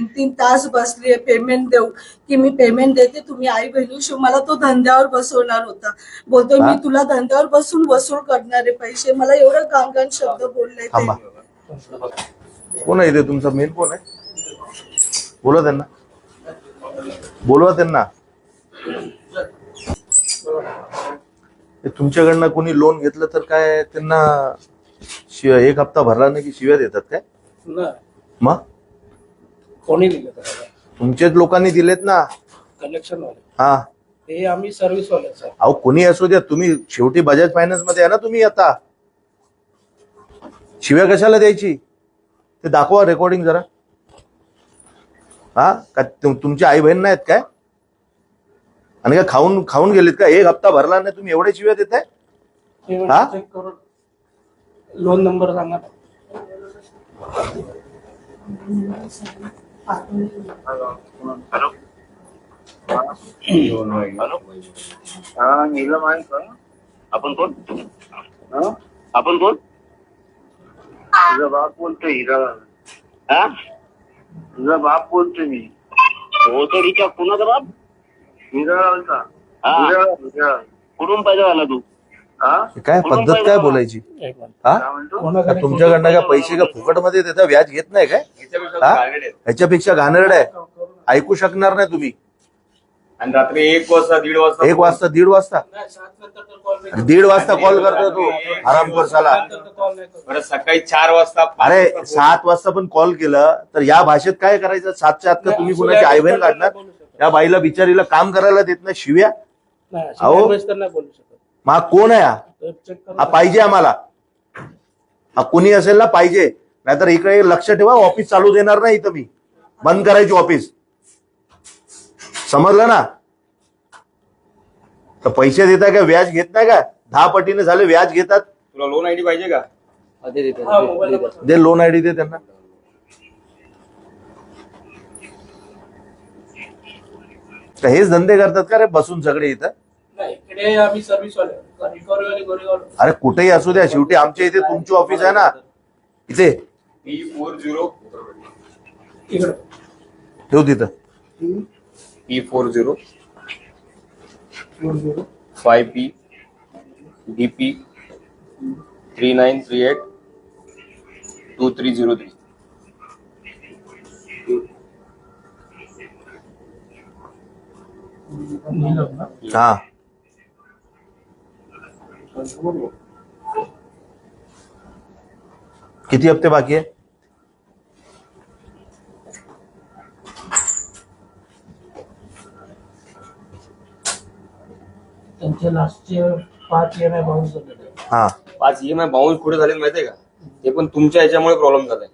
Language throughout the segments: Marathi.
3 तास बसलीये पेमेंट देऊ की मी पेमेंट देते तुम्ही आई बहिणी मला तो धंद्यावर बसवणार होता. बोलतोय मी तुला धंद्यावर बसून वसूल करणार आहे पैसे. मला एवढं गांगण शब्द बोलले ते. कोण आहे ते तुमचा मेन कोण आहे? बोलवा त्यांना, बोलवा त्यांना. तुमच्याकडनं कोणी लोन घेतलं तर काय त्यांना एक हप्ता भरला नाही की शिव्या देतात काय? मग कोणी दिलं? तुमच्याच लोकांनी दिलेत ना कलेक्शन वाले. हा ते आम्ही सर्व्हिस वाले सर. अहो कोणी असू द्या, तुम्ही शेवटी बजाज फायनान्स मध्ये आहे ना तुम्ही. आता शिव्या कशाला द्यायची ते दाखवा रेकॉर्डिंग जरा. हा का तुमची आई बहीण नाहीत काय? आणि काय खाऊन खाऊन गेलेत का? एक हप्ता भरला नाही तुम्ही एवढे शिव्या देताय? हा चेक करून लोन नंबर सांगा. हॅलो हॅलो हा नीलम आहे का? आपण कोण? आपण कोण? तुझा बाप बोलतोय हिरा. हा तुझा बाप बोलतोय मी. हो तर हिच्या कुणाचा बाप? हिराळाचा. हा कुठून पैदा झाला तू? काय पद्धत काय बोलायची? हा तुमच्याकडनं काय पैसे का फुकट मध्ये देता? व्याज घेत नाही काय? ह्याच्यापेक्षा घाणेरडं आहे. ऐकू शकणार नाही तुम्ही. आणि रात्री 1 वाजता 1:30 वाजता 1 वाजता 1:30 वाजता 1:30 वाजता कॉल करतो तू आरामखोर साला. बरं सकाळी 4 वाजता. अरे 7 वाजता पण कॉल केलं तर या भाषेत काय करायचं? 7च्या आत का तुम्ही कुणाची आई बहीण काढणार? या बाईला बिचारीला काम करायला देत नाही शिव्या. अहो मग कोण आहे हा? पाहिजे आम्हाला. हा कुणी असेल ना पाहिजे. नाहीतर इकडे लक्ष ठेवा, ऑफिस चालू देणार नाही इथं मी. बंद करायची ऑफिस. समजलं ना? तर पैसे देताय का? व्याज घेत नाही का? 10 पटीने झाले व्याज घेतात. तुला लोन आयडी पाहिजे का? दे लोन आयडी दे त्यांना. हेच धंदे करतात का रे बसून सगळे इथं? इकडे आम्ही सर्व्हिस वाले. रिकव्हरी वाले गोरेगाव. अरे कुठेही असू द्या, शेवटी आमच्या इथे तुमची ऑफिस आहे ना इथे. P40 इकडे ठेव तिथं. P40 5P DP 3938 2303. हा किती हप्ते बाकी आहे? त्यांचे लास्टचे 5 EMI बाउन्स झालेले. हा 5 EMI बाउन्स कुठे झाले माहितीये का? ते पण तुमच्या याच्यामुळे प्रॉब्लेम झालाय.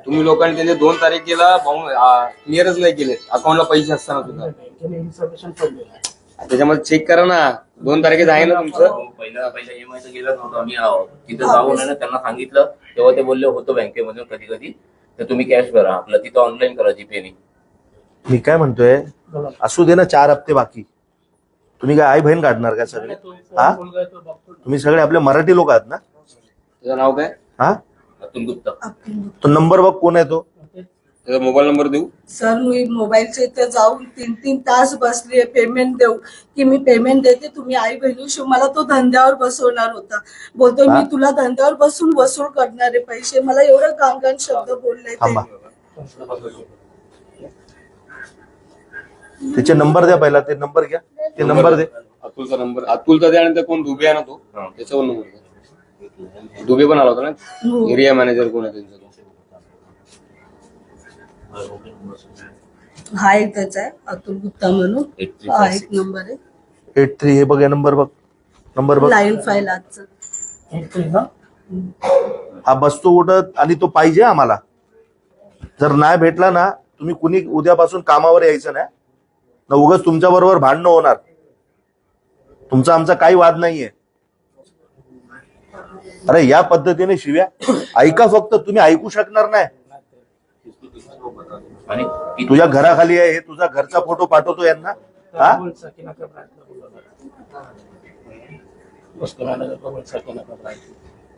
तुम्ही लोकांनी त्यांचे 2 तारखेला क्लिअरच नाही केले अकाउंटला पैसे असताना सुद्धा. बँकेने इन्फॉर्मेशन पडलेलं आहे. त्याच्यामध्ये चेक करा ना. 2 तारखेचं आहे ना तुमचं? पहिला EMI तर गेलाच नव्हतं. आम्ही तिथं जाऊन आहे ना त्यांना सांगितलं तेव्हा ते बोलले होतं बँकेमधून कधी कधी तर तुम्ही कॅश भरा. आपलं तिथं ऑनलाईन करा जीपेनी. मी काय म्हणतोय, असू दे ना 4 हप्ते बाकी. तुम्ही काय आई बहीण काढणार का सगळे? हा तुम्ही सगळे आपले मराठी लोक आहात ना? त्याचं नाव काय? हा अतुल गुप्ता. तो नंबर बघ कोण आहे तो. त्याचा मोबाईल नंबर देऊ? सर मी मोबाईलच्या इथे जाऊन 3 तास बसलीये पेमेंट देऊ की मी पेमेंट देते तुम्ही आई बहिणी मला तो धंद्यावर बसवणार होता. बोलतोय मी तुला धंद्यावर बसून वसूल करणार आहे पैसे. मला एवढं गांगण शब्द बोलले ते. त्याचे नंबर द्या पहिला. ते नंबर घ्या. ते नंबर दे. अतुलचा नंबर. अतुलचा द्या. आणि कोण दुबे आहे ना तो त्याच्यावर नंबर द्या. दुबे पण आला होता ना? एरिया मॅनेजर कोण आहे त्यांचा? हा एकच आहे अतुल गुप्ता म्हणून. हा एक नंबर आहे 83. हे बघ, या नंबर बघ. नंबर बघ. 95 लाखचा. हा बसतो उठत आणि तो पाहिजे आम्हाला. जर नाही भेटला ना तुम्ही कुणी उद्यापासून कामावर यायचं नाही ना. उगाच तुमच्या बरोबर भांडणं होणार. तुमचा आमचा काही वाद नाहीये. अरे या पद्धतीने शिव्या ऐका फक्त. तुम्ही ऐकू शकणार नाही. आणि तुझ्या घराखाली आहे हे. तुझा घरचा फोटो पाठवतो यांना. हा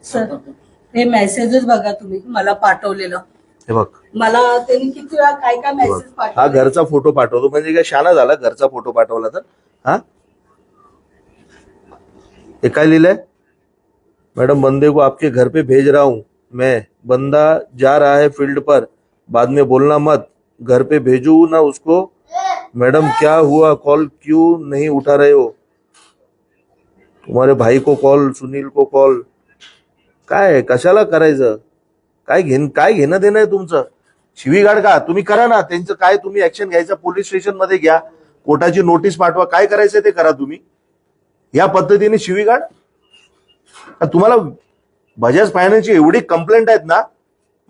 सर हे मेसेजेस बघा तुम्ही मला पाठवलेलं. हे बघ, मला त्यांनी किती वेळा काय काय मेसेज हा पाठवले. घरचा फोटो पाठवतो म्हणजे काय शाना झाला घरचा फोटो पाठवला तर. हा हे काय लिहिलंय? मैडम बंदे को आपके घर पे भेज रहा हूं मैं, बंदा जा रहा है फील्ड पर, बाद में बोलना मत, घर पे भेजू ना उसको. मैडम क्या हुआ, कॉल क्यों नहीं उठा रहे हो? तुम्हारे भाई को कॉल, सुनील को कॉल. काय कशाला करायचं? काय घेणं देणं आहे तुमचं? शिवीगाळ का तुम्ही करा ना, त्यांचं काय तुम्ही ऍक्शन घ्यायचं पोलीस स्टेशन मध्ये घ्या, कोर्टाची नोटीस पाठवा, काय करायचं ते करा. तुम्ही या पद्धतीने शिवीगाळ तुम्हाला बजाज फायनान्सची एवढी कंप्लेंट आहेत ना,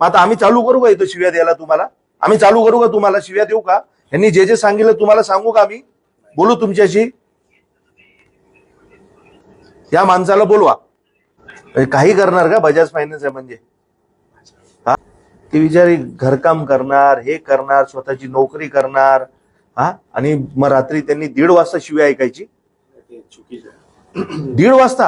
मग आता आम्ही चालू करू का इथं शिव्या द्यायला तुम्हाला? आम्ही चालू करू का तुम्हाला शिव्या देऊ का? यांनी जे जे सांगितलं तुम्हाला सांगू का? आम्ही बोलू तुमच्याशी? या माणसाला बोलवा. काही करणार का बजाज फायनान्स आहे म्हणजे? हा ती बिचारी घरकाम करणार, हे करणार, स्वतःची नोकरी करणार. हा आणि मग रात्री त्यांनी 1:30 वाजता शिव्या ऐकायची. 1:30 वाजता?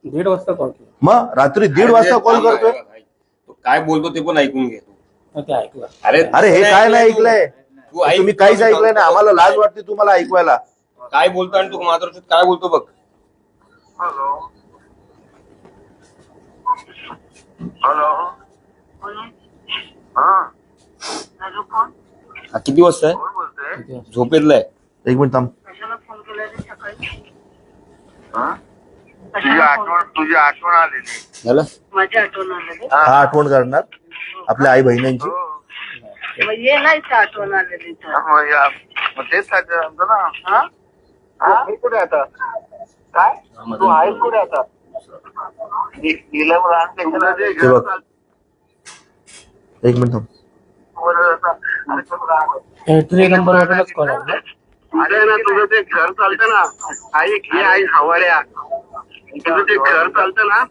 1:30 वाजता कॉल केला. मग रात्री 1:30 वाजता कॉल करतोय. तो काय बोलतो ते पण ऐकून घे तू. ते ऐकलं. अरे हे काय नाही ऐकलंय तू ऐक. तुम्ही? काहीच ऐकलंय नाही. आम्हाला लाज वाटते तुम्हाला ऐकवायला. काय बोलतो आणि तू मात्र काय बोलतो बघ. हॅलो हॅलो हा हॅलो कोण हा किती वाजता आहे? कोण बोलतोय? झोपेतला आहे. एक मिनिट थांब. कशाला फोन केला रे सकाळी? तुझी आठवण आलेली. झालं? माझी आठवण आलेली. हा आठवण करणार आपल्या आई बहिणींची. मग ये नाही का आठवण आलेली तर. मग तेच सांगतो ना. हा मी कुठे आता? काय तू आहेस कुठे आता? ते बघ, एक मिनिट थांब. एंट्री नंबर वरूनच कॉल आला. अरे ना तुझं ते घर चालतं ना, ऐक हे आई हवाड्या, तुझं ते घर चालतं ना,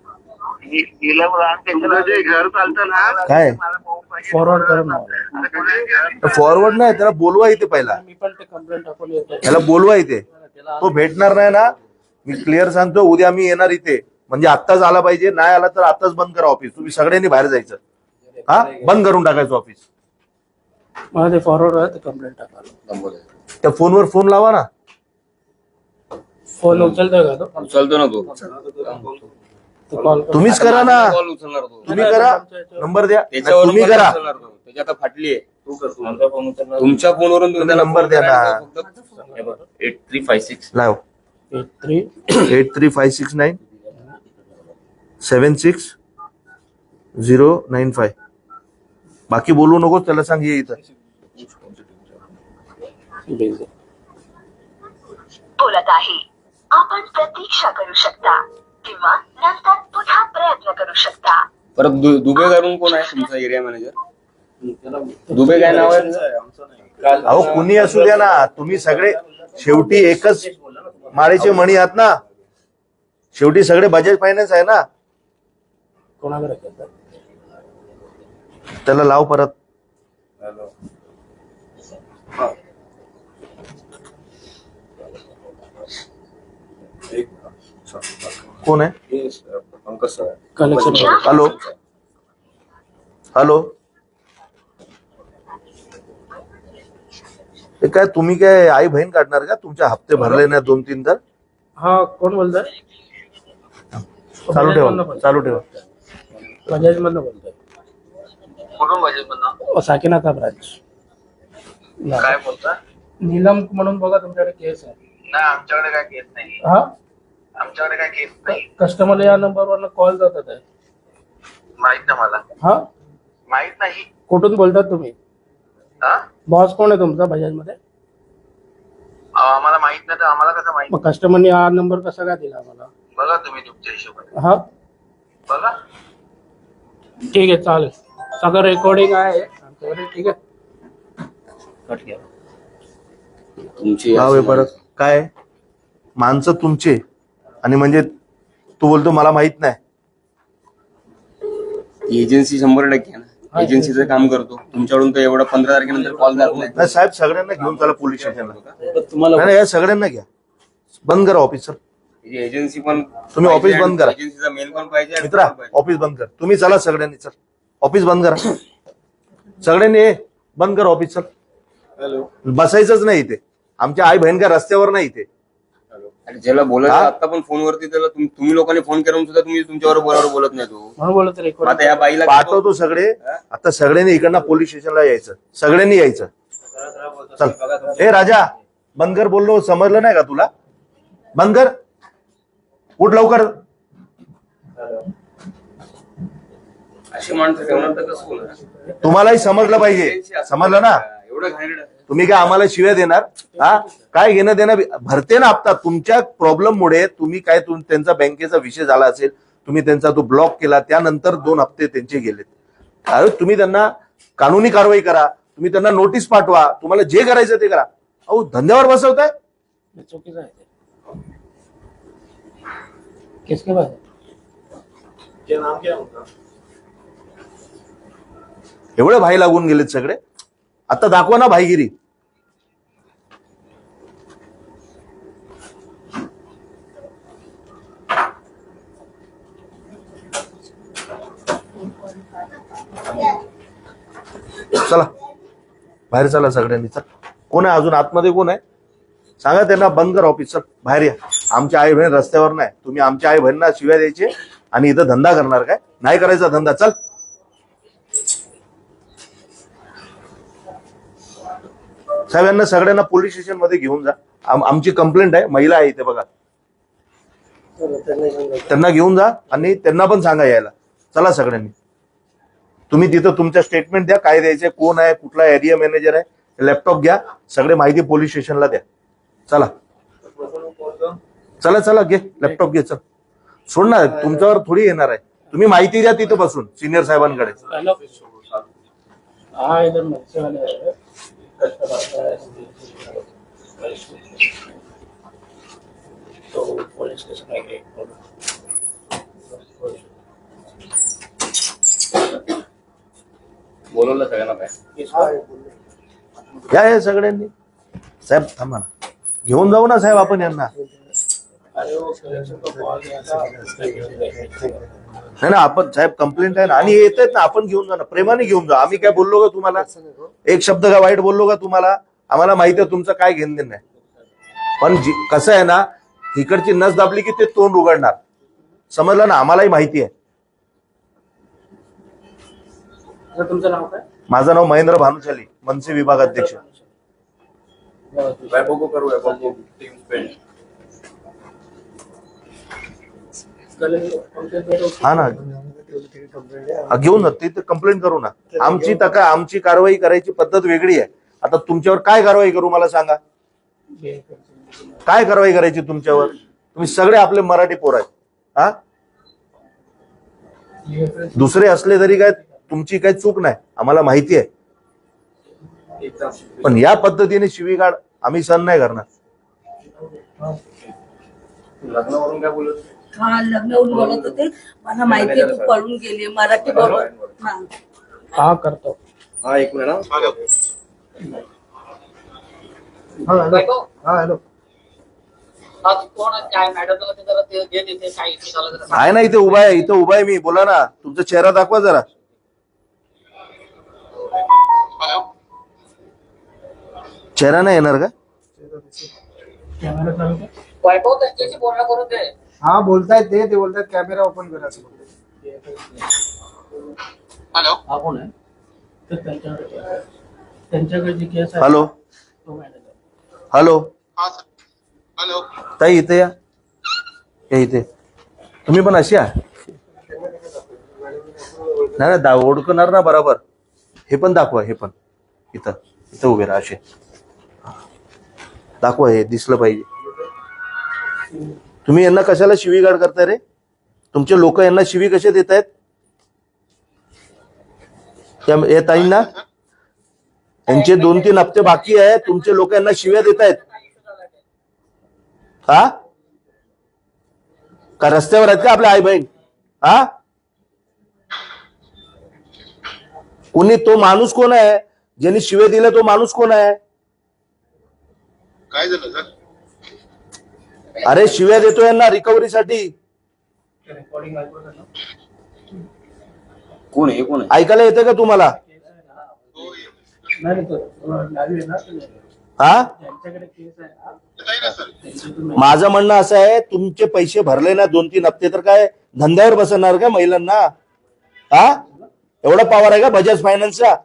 तुझं जे घर चालतं ना, काय फॉरवर्ड करून लावलं. फॉरवर्ड नाही, त्याला बोलवा इथे पहिला. मी पण ते कंप्लेंट टाकून येतो. त्याला बोलवा इथे. तो भेटणार नाही ना, मी क्लिअर सांगतो. उद्या मी येणार इथे, म्हणजे आत्ताच आला पाहिजे. नाही आला तर आत्ताच बंद करा ऑफिस. तुम्ही सगळ्यांनी बाहेर जायचं. हा बंद करून टाकायचं ऑफिस. मला ते फॉरवर्ड कंप्लेंट टाकायला. त्या फोनवर फोन लावा ना. फोन उचलतोय का तो? उचलतो ना तो. कॉल तुम्हीच करा ना. कॉल उचलणार तो. तुम्ही करा, नंबर द्या. नाही, त्याच्यावरून तुम्ही पण करा. उचलणार तो. त्याची आता फाटली आहे. तुमच्या फोनवरून तुम्ही नंबर द्या ना. 8356 लाव 8356 76095. बाकी बोलू नको. त्याला सांग ये इथं. बोलत आहे. आपण प्रतीक्षा करू शकता किंवा नंतर पुन्हा प्रयत्न करू शकता. परत दुबे करून कोण आहे तुमचा एरिया मॅनेजर? दुबे काय नाव आहे? अहो कुणी असू द्या ना, तुम्ही सगळे शेवटी एकच माळेचे मणी आहात ना. शेवटी सगळे बजाज फायनान्स आहे ना. कोणाकडे करतात? त्याला लाव परत. कोण आहे? कलेक्शन. Hello hello. हे काय तुम्ही काय आई बहीण काढणार का? तुमचे हप्ते भरले नाही 2-3 तर. हा कोण बोलतोय? चालू ठेवा, चालू ठेवा. बजाज मधनं बोलतोय. कुठून बजेट म्हणा? साकीनाथा ब्रांच. काय बोलता? नीलम म्हणून बघा तुमच्याकडे केस आहे. नाही आमच्याकडे काय केस नाही. हा आमच्याकडे काय केस नाही. कस्टमरला या नंबरवरनं कॉल जातात आहे. माहित नाही मला. हा माहित नाही. कुठून बोलतात तुम्ही? हा बॉस कोण आहे तुमचा बजाज मध्ये? आम्हाला माहित नाही तर आम्हाला कसं माहित? मग कस्टमरने हा नंबर कसा काय दिला आम्हाला? बघा तुम्ही तुमच्या हिशोबाने हा बघा. ठीक आहे चालेल. सगळं रेकॉर्डिंग आहे आमच्याकडे. ठीक आहे. तुमची लाव हे परत. काय माणसं तुमचे आणि म्हणजे तू बोलतो मला माहित नाही. एजन्सी 100% आहे ना. एजन्सीचं काम करतो. तुमच्याकडून तर एवढं 15 तारखेनंतर कॉल जात नाही. नाही साहेब, सगळ्यांना घेऊन चला पोलीस स्टेशनला. नाही नाही, या सगळ्यांना घ्या. बंद करा ऑफिस सर. एजन्सी पण तुम्ही ऑफिस बंद करा. एजन्सीचा मेल पण पाहिजे आणि मित्रा पण पाहिजे. ऑफिस बंद कर. तुम्ही चला सगळ्यांनी. सर ऑफिस बंद करा. सगळ्यांनी बंद कर ऑफिस, चल. बसायचंच नाही इथे. आमच्या आई बहीण का रस्त्यावर नाही इथे. आणि ज्याला बोलायचं आता पण फोनवरती त्याला तुम्ही लोकांनी फोन करून सुद्धा तुम्ही तुमच्यावर बरोबर बोलत नाही. तो म्हणून बोलत मग रेकॉर्ड आता या बाईला पाठवतो सगळे. आता सगळ्यांनी इकडनं पोलीस स्टेशनला यायचं, सगळ्यांनी यायचं. चल हे राजा बंद कर बोललो, समजलं नाही का तुला? बंद कर, उठ लवकर. अशी माणसं ठेवणार तर कसं होणार? तुम्हालाही समजलं पाहिजे, समजलं ना? एवढं घाणेरडं. तुम्ही काय आम्हाला शिव्या देणार? हा, काय घेणं देणं? भरते ना हप्ता. तुमच्या प्रॉब्लेम मुळे तुम्ही काय त्यांचा बँकेचा विषय झाला असेल, तुम्ही त्यांचा तो ब्लॉक केला, त्यानंतर 2 हप्ते त्यांचे गेलेत. अरे तुम्ही त्यांना कानूनी कारवाई करा, तुम्ही त्यांना नोटीस पाठवा, तुम्हाला जे करायचं ते करा. अहो धंद्यावर बसवताय. चुकीचं आहे ते. किसके पास है? एवढे भाई लागून गेलेत सगळे. आता दाखवा ना भाईगिरी. चला बाहेर चला सगळ्यांनी. चल, कोण आहे अजून आतमध्ये? कोण आहे सांगा त्यांना. बंद कर ऑफिस, चल बाहेर या. आमच्या आई बहीण रस्त्यावर नाही. तुम्ही आमच्या आई बहिणींना शिव्या द्यायचे आणि इथं धंदा करणार काय? नाही करायचा धंदा. चल साहेब, यांना सगळ्यांना पोलीस स्टेशन मध्ये घेऊन जा. आमची कंप्लेंट आहे, महिला आहे इथे बघा, त्यांना घेऊन जा आणि त्यांना पण सांगा यायला. चला सगळ्यांनी. तुम्ही तिथं तुमच्या स्टेटमेंट द्या, काय द्यायचंय, कोण आहे, कुठला एरिया मॅनेजर आहे, लॅपटॉप घ्या, सगळे माहिती पोलीस स्टेशनला द्या. चला चला चला, घे लॅपटॉप घे. चल सोड ना, तुमच्यावर थोडी येणार आहे. तुम्ही माहिती द्या तिथं बसून सिनियर साहेबांकडे. हेलो हाँ इधर मच्छी वाले है तो पुलिस स्टेशन आएंगे. बोलवलं सगळ्यांना काय? या सगळ्यांनी. साहेब थांबा ना, घेऊन जाऊ ना साहेब आपण यांना. अरे वो कलेक्शन को कॉल किया था. नाही ना, आपण साहेब कंप्लेंट आहे ना, आणि येत आहेत ना, आपण घेऊन जा ना, प्रेमाने घेऊन जा. आम्ही काय बोललो का तुम्हाला? एक शब्द का वाईट बोललो का तुम्हाला? आम्हाला माहिती आहे तुमचं काय घेणं देणं आहे. पण कसं आहे ना, इकडची नस दाबली की ते तोंड उघडणार. समजलं ना? आम्हालाही माहिती आहे. तुमचं नाव काय? माझं नाव महेंद्र भानुशाली, मनसे विभाग अध्यक्ष. वैभव को करू, वैभव को टीम स्पेंड. हा ना, घेऊन जा तिथे कंप्लेंट करू ना. आमची कारवाई करायची पद्धत वेगळी आहे. आता तुमच्यावर काय कारवाई करू मला सांगा? काय कारवाई करायची तुमच्यावर? तुम्ही सगळे आपले मराठी पोर आहेत. हा, दुसरे असले तरी काय तुमची काही चूक नाही, आम्हाला माहिती आहे. पण या पद्धतीने शिवीगाळ आम्ही सहन नाही करणार. लग्नावरून काय बोलत? हा, लग्नावरून बोलत होते. मला माहिती आहे तू पळून गेली. मराठी बोल. हा, हाँ करता हूँ. हा, एक मिनिट. हाँ हेलो. आहे ना इथे उभा आहे, इथं उभा आहे मी. बोला ना, तुमचा चेहरा दाखवा जरा. चेहरा नाही येणार का? कॅमेरा चालू कर. वैभव त्यांच्याशी बोलणं करून दे. हा बोलतायत ते बोलतायत कॅमेरा ओपन करा. हॅलो, हा कोण आहे? तर त्यांच्याकडे जी केस आहे हॅलो तो मॅनेजर. हॅलो हा सर. हॅलो, ताई इथे या. इथे तुम्ही पण अशी आहे. नाही ना, ओळखणार ना बरोबर. हे पण दाखवा, हे पण इथं इथं उभे राहा असे. दाखवा, हे दिसलं पाहिजे. तुम्ही यांना कशाला शिवीगाळ करताय रे? तुमचे लोक यांना शिवी कसे देत आहेत? या ताईंना यांचे 2-3 हप्ते बाकी आहे, तुमचे लोक यांना शिव्या देत आहेत. हा, का रस्त्यावर आहेत का आपल्या आई बहीण? हा, कोणी तो माणूस कोण आहे ज्यांनी शिवे दिले? तो माणूस कोण आहे? काय झालं सर? अरे शिव्या देतो यांना रिकव्हरीसाठी. रेकॉर्डिंग ऐकू ना. कोण आहे? कोण आहे? ऐकायला येतं का तुम्हाला? हो नाही तो लाईव्ह आहे ना हा त्यांच्याकडे केस आहे ना नाही ना सर. माझं म्हणणं असं आहे, तुमचे पैसे भरले ना 2-3 हप्ते, तर काय धंद्यावर बसवणार का महिलांना? हा एवढा पॉवर आहे का बजाज फायनान्सचा?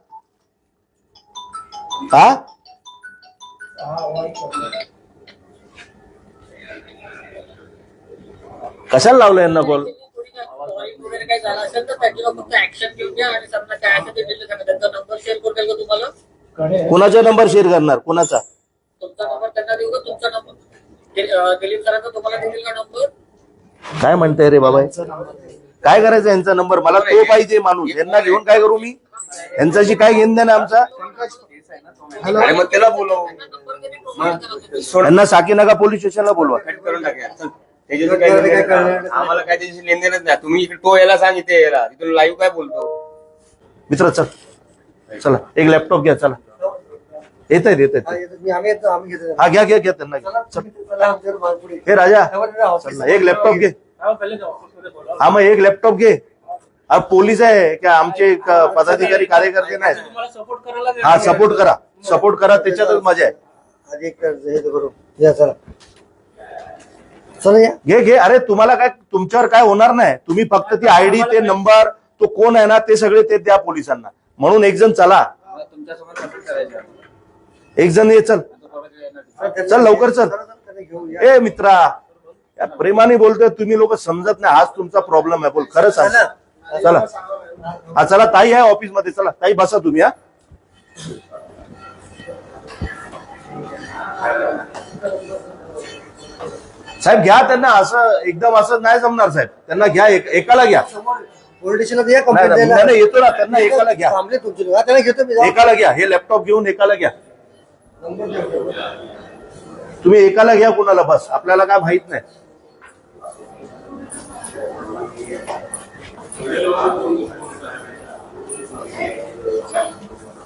हा कशाला लावलं यांना कॉल? वगैरे काय झालं असेल तर त्याच्यावर फक्त ऍक्शन घेऊन घ्या आणि समजा काय असेल ते दिलं सांगा. त्यांचा नंबर शेअर करून द्याल का तुम्हाला? कडे कुणाचा नंबर शेअर करणार? कुणाचा? तुमचा नंबर त्यांना देऊ का? तुमचा नंबर दिलीप सरांचा तुम्हाला देतील का नंबर? काय म्हणताय रे बाबा? काय करायचं यांचा नंबर? मला तो पाहिजे माणूस. यांना घेऊन काय करू मी? यांच्याशी काय घेणं देणं आमचा? अरे मग त्याला बोलव. यांना साकीनाका पोलीस स्टेशनला बोलवा. कट करून टाकूया. चल. त्याच्याशी काही लेनदेन नाही. आम्हाला काय त्याच्याशी लेनदेनच नाही. तुम्ही इकडे तो याला सांग, इथे याला तिथून लाईव्ह काय बोलतो. मित्र चल, चला एक लॅपटॉप घ्या. चला येत आहेत. आम्ही येतो, आम्ही घेतो. हा घ्या त्यांना घ्या. चल. हे राजा चल ना, एक लॅपटॉप घे. पहिले ऑफिसमध्ये बोला. हा मग एक लॅपटॉप घे. हा पोलीस आहे का आमचे पदाधिकारी कार्यकर्ते नाही? तुम्हाला सपोर्ट करायला हा सपोर्ट करा त्याच्यातच मजा आहे. आज एक हे करू या चला चला या. घे. अरे तुम्हाला काय, तुमच्यावर काय होणार नाही. तुम्ही फक्त ती आयडी, ते नंबर, तो कोण आहे ना, ते सगळे ते द्या पोलिसांना. म्हणून एक जण चला, तुमच्यासोबत कसं करायचं? एक जण ये. चल लवकर चल. ए मित्रा, या प्रेमाने बोलतोय, तुम्ही लोक समजत नाही. हाच तुमचा प्रॉब्लेम आहे. बोल खरं सांग. चला हा चला, ताई आहे ऑफिस मध्ये. चला ताई बसा तुम्ही. हा साहेब घ्या त्यांना. असं एकदम असं नाही जमणार साहेब. त्यांना घ्या, एकाला घ्या. पोलीस स्टेशनला या नाही, कंप्लेंट नाही, द्यायला. नाही, येतो ना. त्यांना एकाला घ्या. थांबले तुमचे लोक. हा, त्यांना घेतो मी. एकाला घ्या. हे लॅपटॉप घेऊन एकाला घ्या. तुम्ही एकाला घ्या कुणाला, बस. आपल्याला काय माहित नाही.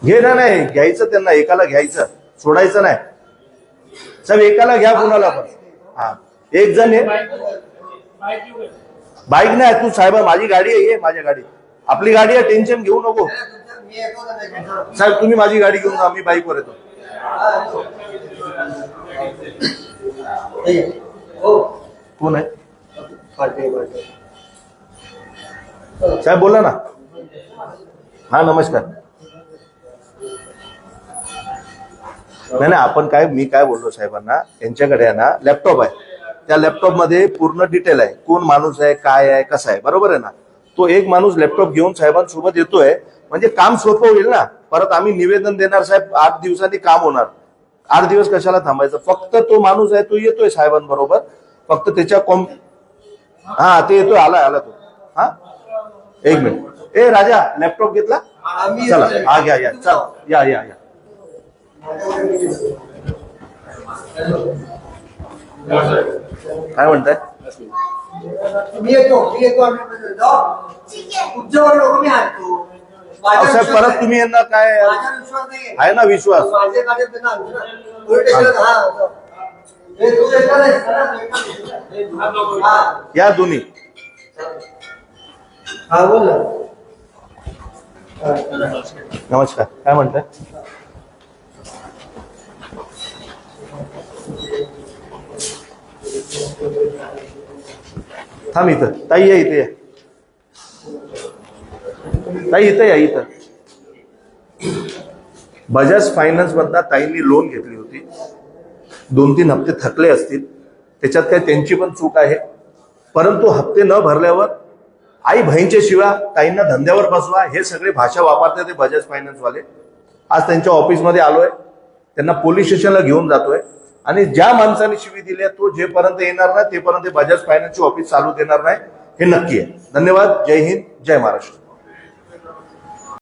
घे ना. नाही घ्यायचं त्यांना, एकाला घ्यायचं, सोडायचं नाही. साहेब एकाला घ्या कुणाला पण. हा एक जण आहे. बाईक नाही तू साहेब, माझी गाडी आहे. ये माझ्या गाडी, आपली गाडी आहे. टेन्शन घेऊ नको साहेब. तुम्ही माझी गाडी घेऊन जा, मी बाईकवर येतो. कोण आहे साहेब? बोला ना. हा नमस्कार. नाही आपण काय, मी काय बोललो साहेबांना, यांच्याकडे आहे ना लॅपटॉप आहे. त्या लॅपटॉप मध्ये पूर्ण डिटेल आहे. कोण माणूस आहे, काय आहे, कसा आहे. बरोबर आहे ना? तो एक माणूस लॅपटॉप घेऊन साहेबांसोबत येतोय म्हणजे काम सोपं होईल ना. परत आम्ही निवेदन देणार साहेब, 8 दिवसांनी काम होणार. 8 दिवस कशाला थांबायचं? फक्त तो माणूस आहे, तो येतोय साहेबांबरोबर. फक्त त्याच्या हा ते येतोय. आला तो. हा एक मिनिट. ए राजा, लॅपटॉप घेतला? चला हा घ्या. चल या. काय म्हणताय? मी येतो आम्ही जाऊ. तुमच्यावर लोक मी आणतो. साहेब परत तुम्ही यांना काय माझा विश्वास नाही आहे ना? विश्वास माझे कागद त्यांना आणतो ना. पोलीस स्टेशनला. हा हे तू येणार आहेस ना? हा या दोन्ही. हा बोल ना. नमस्कार. काय म्हणताय? थांब इथं. ताई या इथे. ताई इथं या. इथं बजाज फायनान्स मधला ताईंनी लोन घेतली होती. 2-3 हप्ते थकले असतील. त्याच्यात काय त्यांची पण चूक आहे. परंतु हप्ते न भरल्यावर आई बहिणीच्या शिवाय ताईंना धंद्यावर बसवा, हे सगळे भाषा वापरतात ते बजाज फायनान्स वाले. आज त्यांच्या ऑफिसमध्ये आलोय. त्यांना पोलीस स्टेशनला घेऊन जातोय. आणि ज्या माणसाने शिवी दिली तो जेपर्यंत येणार नाही तेपर्यंत बजाज फायनान्सची ऑफिस चालू देणार नाही, हे नक्की आहे. धन्यवाद. जय हिंद, जय महाराष्ट्र.